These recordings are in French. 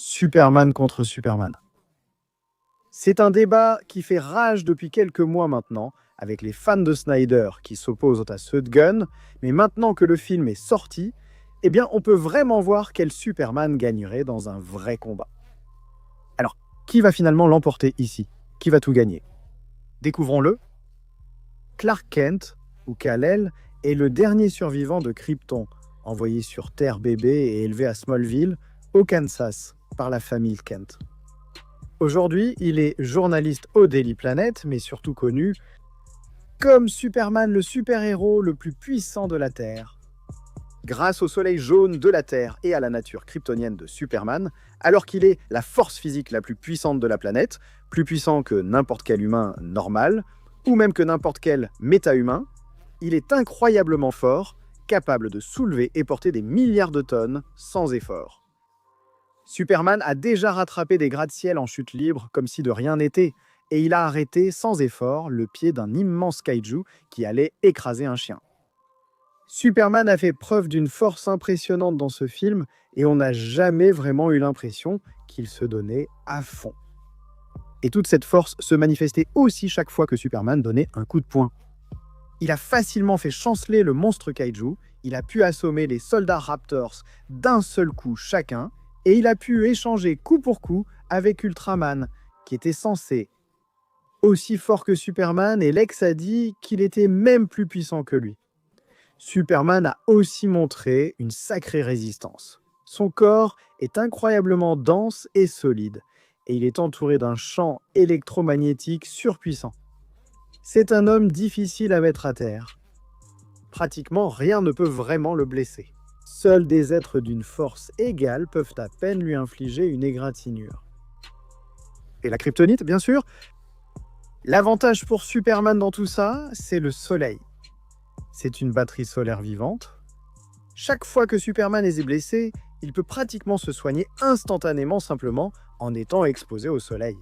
Superman contre Superman. C'est un débat qui fait rage depuis quelques mois maintenant, avec les fans de Snyder qui s'opposent à ce Gunn, mais maintenant que le film est sorti, eh bien on peut vraiment voir quel Superman gagnerait dans un vrai combat. Alors, qui va finalement l'emporter ici? Qui va tout gagner? Découvrons-le. Clark Kent, ou Kal-El, est le dernier survivant de Krypton, envoyé sur Terre bébé et élevé à Smallville, au Kansas, par la famille Kent. Aujourd'hui, il est journaliste au Daily Planet, mais surtout connu comme Superman, le super-héros le plus puissant de la Terre. Grâce au soleil jaune de la Terre et à la nature kryptonienne de Superman, alors qu'il est la force physique la plus puissante de la planète, plus puissant que n'importe quel humain normal, ou même que n'importe quel méta-humain, il est incroyablement fort, capable de soulever et porter des milliards de tonnes sans effort. Superman a déjà rattrapé des gratte-ciel en chute libre comme si de rien n'était, et il a arrêté sans effort le pied d'un immense kaiju qui allait écraser un chien. Superman a fait preuve d'une force impressionnante dans ce film, et on n'a jamais vraiment eu l'impression qu'il se donnait à fond. Et toute cette force se manifestait aussi chaque fois que Superman donnait un coup de poing. Il a facilement fait chanceler le monstre kaiju, il a pu assommer les soldats Raptors d'un seul coup chacun, et il a pu échanger coup pour coup avec Ultraman, qui était censé aussi fort que Superman, et Lex a dit qu'il était même plus puissant que lui. Superman a aussi montré une sacrée résistance. Son corps est incroyablement dense et solide, et il est entouré d'un champ électromagnétique surpuissant. C'est un homme difficile à mettre à terre. Pratiquement rien ne peut vraiment le blesser. Seuls des êtres d'une force égale peuvent à peine lui infliger une égratignure. Et la kryptonite, bien sûr. L'avantage pour Superman dans tout ça, c'est le soleil. C'est une batterie solaire vivante. Chaque fois que Superman est blessé, il peut pratiquement se soigner instantanément simplement en étant exposé au soleil.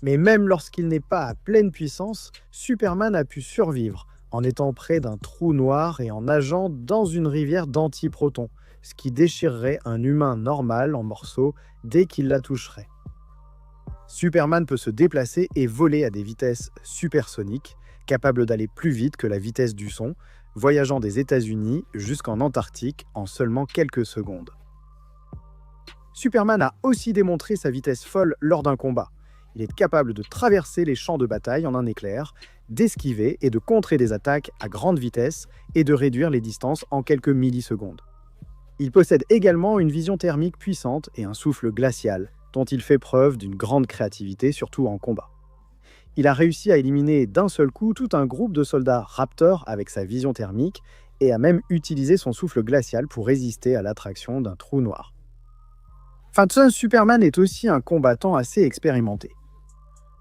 Mais même lorsqu'il n'est pas à pleine puissance, Superman a pu survivre en étant près d'un trou noir et en nageant dans une rivière d'antiprotons, ce qui déchirerait un humain normal en morceaux dès qu'il la toucherait. Superman peut se déplacer et voler à des vitesses supersoniques, capable d'aller plus vite que la vitesse du son, voyageant des États-Unis jusqu'en Antarctique en seulement quelques secondes. Superman a aussi démontré sa vitesse folle lors d'un combat. Il est capable de traverser les champs de bataille en un éclair, d'esquiver et de contrer des attaques à grande vitesse et de réduire les distances en quelques millisecondes. Il possède également une vision thermique puissante et un souffle glacial, dont il fait preuve d'une grande créativité, surtout en combat. Il a réussi à éliminer d'un seul coup tout un groupe de soldats Raptors avec sa vision thermique et a même utilisé son souffle glacial pour résister à l'attraction d'un trou noir. Superman est aussi un combattant assez expérimenté.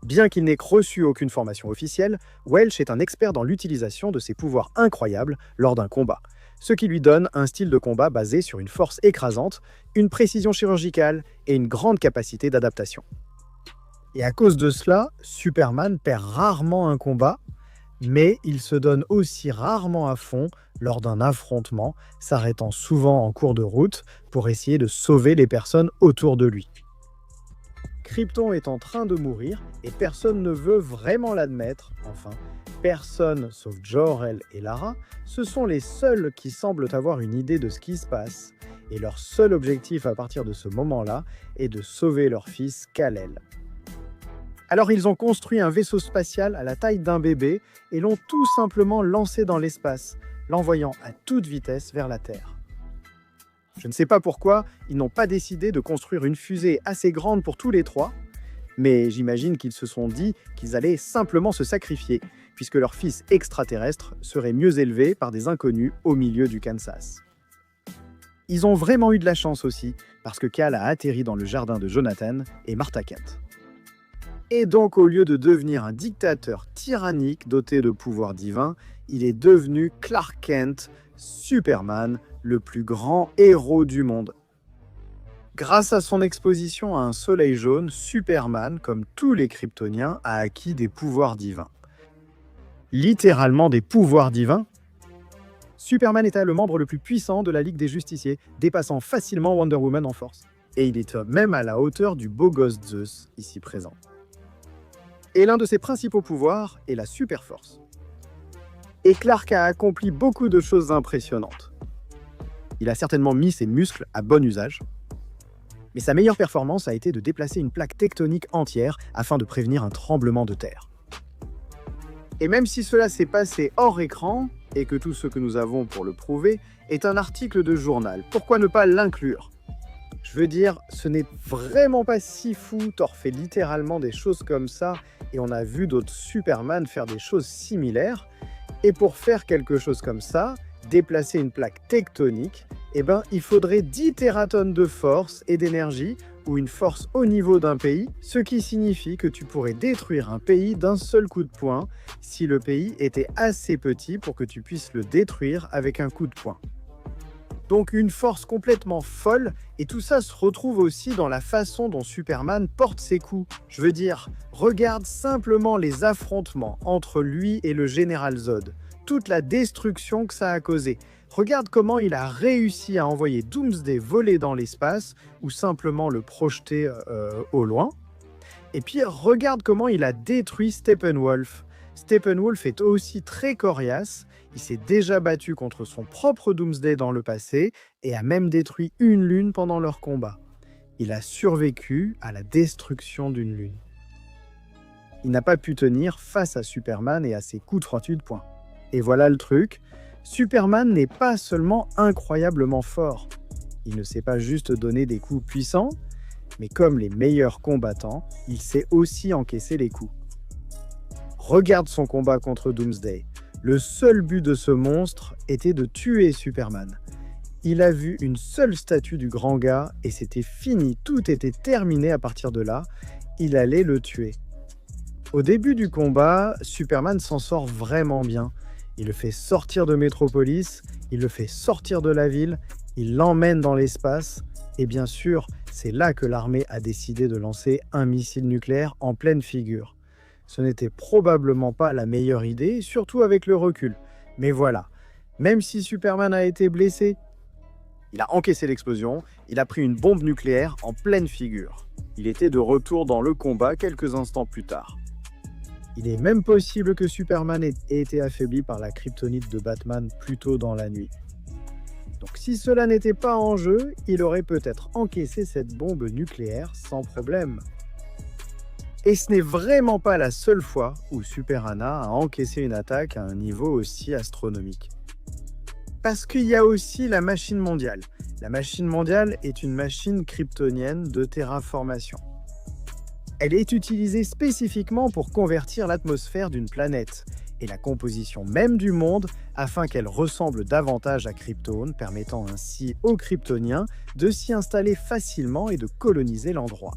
Bien qu'il n'ait reçu aucune formation officielle, Welch est un expert dans l'utilisation de ses pouvoirs incroyables lors d'un combat, ce qui lui donne un style de combat basé sur une force écrasante, une précision chirurgicale et une grande capacité d'adaptation. Et à cause de cela, Superman perd rarement un combat, mais il se donne aussi rarement à fond lors d'un affrontement, s'arrêtant souvent en cours de route pour essayer de sauver les personnes autour de lui. Krypton est en train de mourir et personne ne veut vraiment l'admettre. Enfin, personne sauf Jor-El et Lara, ce sont les seuls qui semblent avoir une idée de ce qui se passe. Et leur seul objectif à partir de ce moment-là est de sauver leur fils Kal-El. Alors ils ont construit un vaisseau spatial à la taille d'un bébé et l'ont tout simplement lancé dans l'espace, l'envoyant à toute vitesse vers la Terre. Je ne sais pas pourquoi ils n'ont pas décidé de construire une fusée assez grande pour tous les trois, mais j'imagine qu'ils se sont dit qu'ils allaient simplement se sacrifier, puisque leur fils extraterrestre serait mieux élevé par des inconnus au milieu du Kansas. Ils ont vraiment eu de la chance aussi, parce que Kal a atterri dans le jardin de Jonathan et Martha Kent. Et donc, au lieu de devenir un dictateur tyrannique doté de pouvoirs divins, il est devenu Clark Kent, Superman, le plus grand héros du monde. Grâce à son exposition à un soleil jaune, Superman, comme tous les Kryptoniens, a acquis des pouvoirs divins. Littéralement des pouvoirs divins. Superman était le membre le plus puissant de la Ligue des Justiciers, dépassant facilement Wonder Woman en force. et il est même à la hauteur du beau gosse Zeus ici présent. Et l'un de ses principaux pouvoirs est la super force. Et Clark a accompli beaucoup de choses impressionnantes. Il a certainement mis ses muscles à bon usage, mais sa meilleure performance a été de déplacer une plaque tectonique entière afin de prévenir un tremblement de terre. Et même si cela s'est passé hors écran, et que tout ce que nous avons pour le prouver est un article de journal, pourquoi ne pas l'inclure? Je veux dire, ce n'est vraiment pas si fou, Thor fait littéralement des choses comme ça, et on a vu d'autres Superman faire des choses similaires, et pour faire quelque chose comme ça, déplacer une plaque tectonique, il faudrait 10 tératonnes de force et d'énergie, ou une force au niveau d'un pays, ce qui signifie que tu pourrais détruire un pays d'un seul coup de poing, si le pays était assez petit pour que tu puisses le détruire avec un coup de poing. Donc une force complètement folle, et tout ça se retrouve aussi dans la façon dont Superman porte ses coups. Je veux dire, regarde simplement les affrontements entre lui et le général Zod, toute la destruction que ça a causé. Regarde comment il a réussi à envoyer Doomsday voler dans l'espace, ou simplement le projeter au loin. Et puis regarde comment il a détruit Steppenwolf. Steppenwolf est aussi très coriace, il s'est déjà battu contre son propre Doomsday dans le passé, et a même détruit une lune pendant leur combat. Il a survécu à la destruction d'une lune. Il n'a pas pu tenir face à Superman et à ses coups de 38 points. Et voilà le truc, Superman n'est pas seulement incroyablement fort. Il ne sait pas juste donner des coups puissants, mais comme les meilleurs combattants, il sait aussi encaisser les coups. Regarde son combat contre Doomsday. Le seul but de ce monstre était de tuer Superman. Il a vu une seule statue du grand gars et c'était fini, tout était terminé à partir de là. Il allait le tuer. Au début du combat, Superman s'en sort vraiment bien. Il le fait sortir de Metropolis, il le fait sortir de la ville, il l'emmène dans l'espace, et bien sûr, c'est là que l'armée a décidé de lancer un missile nucléaire en pleine figure. Ce n'était probablement pas la meilleure idée, surtout avec le recul. Mais voilà, même si Superman a été blessé, il a encaissé l'explosion, il a pris une bombe nucléaire en pleine figure. Il était de retour dans le combat quelques instants plus tard. Il est même possible que Superman ait été affaibli par la kryptonite de Batman plus tôt dans la nuit. Donc si cela n'était pas en jeu, il aurait peut-être encaissé cette bombe nucléaire sans problème. Et ce n'est vraiment pas la seule fois où Super Anna a encaissé une attaque à un niveau aussi astronomique. Parce qu'il y a aussi la machine mondiale. La machine mondiale est une machine kryptonienne de terraformation. Elle est utilisée spécifiquement pour convertir l'atmosphère d'une planète et la composition même du monde afin qu'elle ressemble davantage à Krypton, permettant ainsi aux Kryptoniens de s'y installer facilement et de coloniser l'endroit.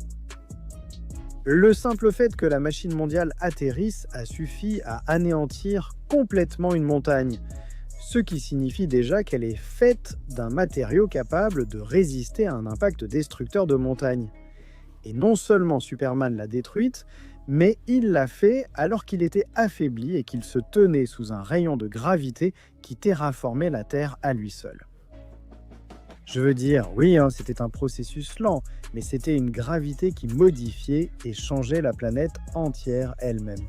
Le simple fait que la machine mondiale atterrisse a suffi à anéantir complètement une montagne, ce qui signifie déjà qu'elle est faite d'un matériau capable de résister à un impact destructeur de montagne. Et non seulement Superman l'a détruite, mais il l'a fait alors qu'il était affaibli et qu'il se tenait sous un rayon de gravité qui terraformait la Terre à lui seul. Je veux dire, oui, c'était un processus lent, mais c'était une gravité qui modifiait et changeait la planète entière elle-même.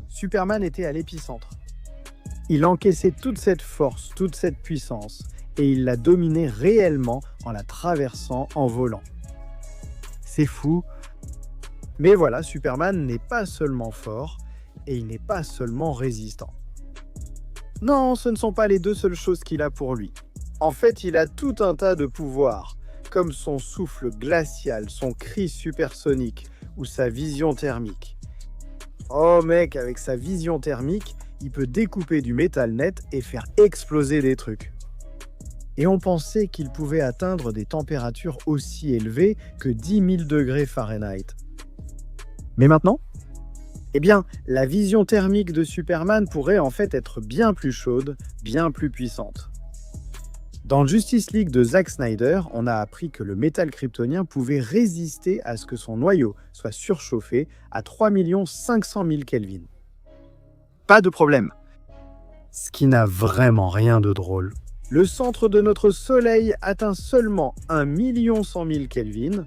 Superman était à l'épicentre. Il encaissait toute cette force, toute cette puissance, et il l'a dominée réellement en la traversant en volant. C'est fou, mais voilà, Superman n'est pas seulement fort, et il n'est pas seulement résistant. Non, ce ne sont pas les deux seules choses qu'il a pour lui. En fait, il a tout un tas de pouvoirs, comme son souffle glacial, son cri supersonique ou sa vision thermique. Oh mec, avec sa vision thermique, il peut découper du métal net et faire exploser des trucs. Et on pensait qu'il pouvait atteindre des températures aussi élevées que 10 000 degrés Fahrenheit. Mais maintenant ? Eh bien, la vision thermique de Superman pourrait en fait être bien plus chaude, bien plus puissante. Dans Justice League de Zack Snyder, on a appris que le métal kryptonien pouvait résister à ce que son noyau soit surchauffé à 3 500 000 Kelvin. Pas de problème. Ce qui n'a vraiment rien de drôle. Le centre de notre Soleil atteint seulement 1 100 000 Kelvin,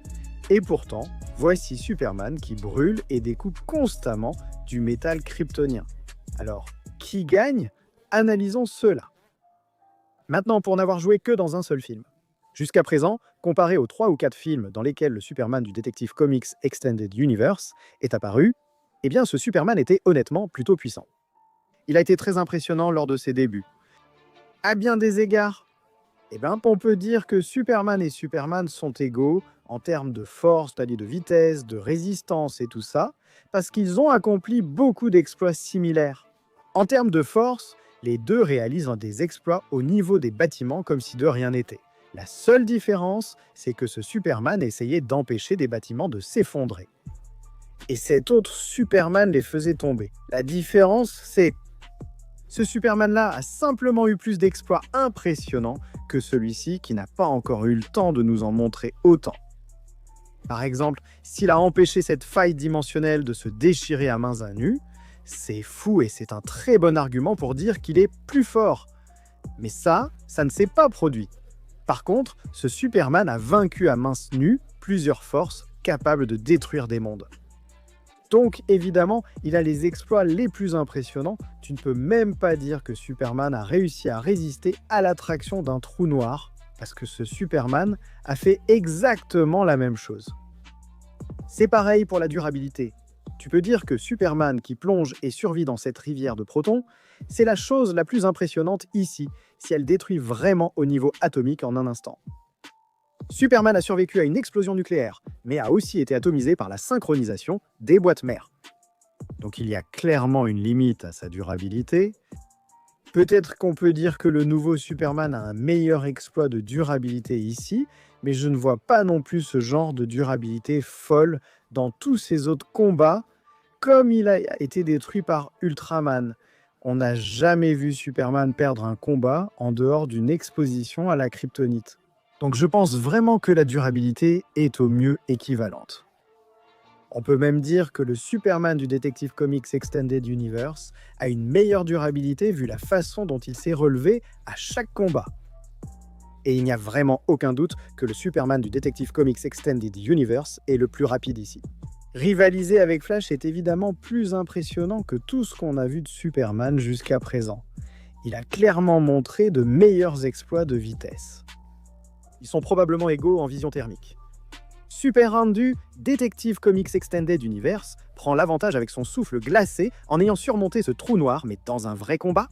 et pourtant, voici Superman qui brûle et découpe constamment du métal kryptonien. Alors, qui gagne? Analysons cela. Maintenant, pour n'avoir joué que dans un seul film. Jusqu'à présent, comparé aux 3 ou 4 films dans lesquels le Superman du Detective Comics Extended Universe est apparu, eh bien ce Superman était honnêtement plutôt puissant. Il a été très impressionnant lors de ses débuts. À bien des égards, on peut dire que Superman et Superman sont égaux en termes de force, c'est-à-dire de vitesse, de résistance et tout ça, parce qu'ils ont accompli beaucoup d'exploits similaires. En termes de force, les deux réalisent des exploits au niveau des bâtiments comme si de rien n'était. La seule différence, c'est que ce Superman essayait d'empêcher des bâtiments de s'effondrer. Et cet autre Superman les faisait tomber. La différence, c'est... Ce Superman-là a simplement eu plus d'exploits impressionnants que celui-ci qui n'a pas encore eu le temps de nous en montrer autant. Par exemple, s'il a empêché cette faille dimensionnelle de se déchirer à mains nues, c'est fou et c'est un très bon argument pour dire qu'il est plus fort. Mais ça ne s'est pas produit. Par contre, ce Superman a vaincu à mains nues plusieurs forces capables de détruire des mondes. Donc, évidemment, il a les exploits les plus impressionnants. Tu ne peux même pas dire que Superman a réussi à résister à l'attraction d'un trou noir, parce que ce Superman a fait exactement la même chose. C'est pareil pour la durabilité. Tu peux dire que Superman qui plonge et survit dans cette rivière de protons, c'est la chose la plus impressionnante ici, si elle détruit vraiment au niveau atomique en un instant. Superman a survécu à une explosion nucléaire, mais a aussi été atomisé par la synchronisation des boîtes mères. Donc il y a clairement une limite à sa durabilité. Peut-être qu'on peut dire que le nouveau Superman a un meilleur exploit de durabilité ici, mais je ne vois pas non plus ce genre de durabilité folle dans tous ces autres combats, comme il a été détruit par Ultraman. On n'a jamais vu Superman perdre un combat en dehors d'une exposition à la kryptonite. Donc je pense vraiment que la durabilité est au mieux équivalente. On peut même dire que le Superman du Detective Comics Extended Universe a une meilleure durabilité vu la façon dont il s'est relevé à chaque combat. Et il n'y a vraiment aucun doute que le Superman du Detective Comics Extended Universe est le plus rapide ici. Rivaliser avec Flash est évidemment plus impressionnant que tout ce qu'on a vu de Superman jusqu'à présent. Il a clairement montré de meilleurs exploits de vitesse. Ils sont probablement égaux en vision thermique. Superman du Detective Comics Extended Universe prend l'avantage avec son souffle glacé en ayant surmonté ce trou noir, mais dans un vrai combat?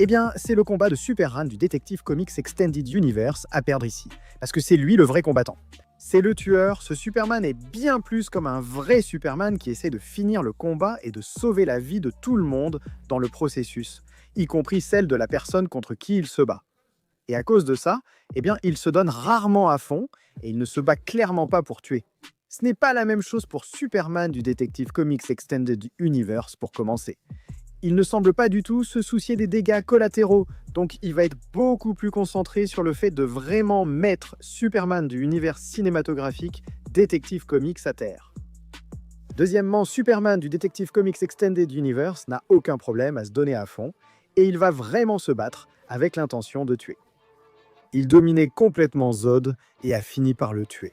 Eh bien, c'est le combat de Superman du Detective Comics Extended Universe à perdre ici, parce que c'est lui le vrai combattant. C'est le tueur, ce Superman est bien plus comme un vrai Superman qui essaie de finir le combat et de sauver la vie de tout le monde dans le processus, y compris celle de la personne contre qui il se bat. Et à cause de ça, il se donne rarement à fond et il ne se bat clairement pas pour tuer. Ce n'est pas la même chose pour Superman du Detective Comics Extended Universe pour commencer. Il ne semble pas du tout se soucier des dégâts collatéraux, donc il va être beaucoup plus concentré sur le fait de vraiment mettre Superman du univers cinématographique Detective Comics à terre. Deuxièmement, Superman du Detective Comics Extended Universe n'a aucun problème à se donner à fond et il va vraiment se battre avec l'intention de tuer. Il dominait complètement Zod et a fini par le tuer.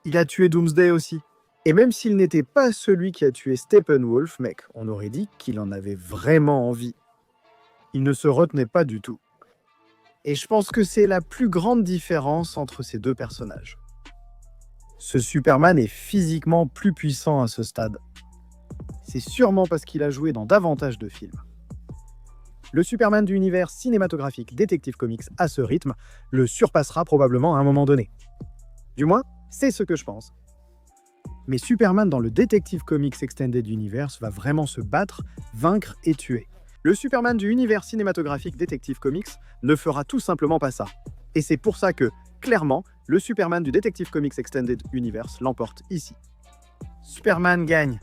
Il a tué Doomsday aussi. Et même s'il n'était pas celui qui a tué Steppenwolf, mec, on aurait dit qu'il en avait vraiment envie. Il ne se retenait pas du tout. Et je pense que c'est la plus grande différence entre ces deux personnages. Ce Superman est physiquement plus puissant à ce stade. C'est sûrement parce qu'il a joué dans davantage de films. Le Superman du univers cinématographique Detective Comics à ce rythme le surpassera probablement à un moment donné. Du moins, c'est ce que je pense. Mais Superman dans le Detective Comics Extended Universe va vraiment se battre, vaincre et tuer. Le Superman du univers cinématographique Detective Comics ne fera tout simplement pas ça. Et c'est pour ça que, clairement, le Superman du Detective Comics Extended Universe l'emporte ici. Superman gagne.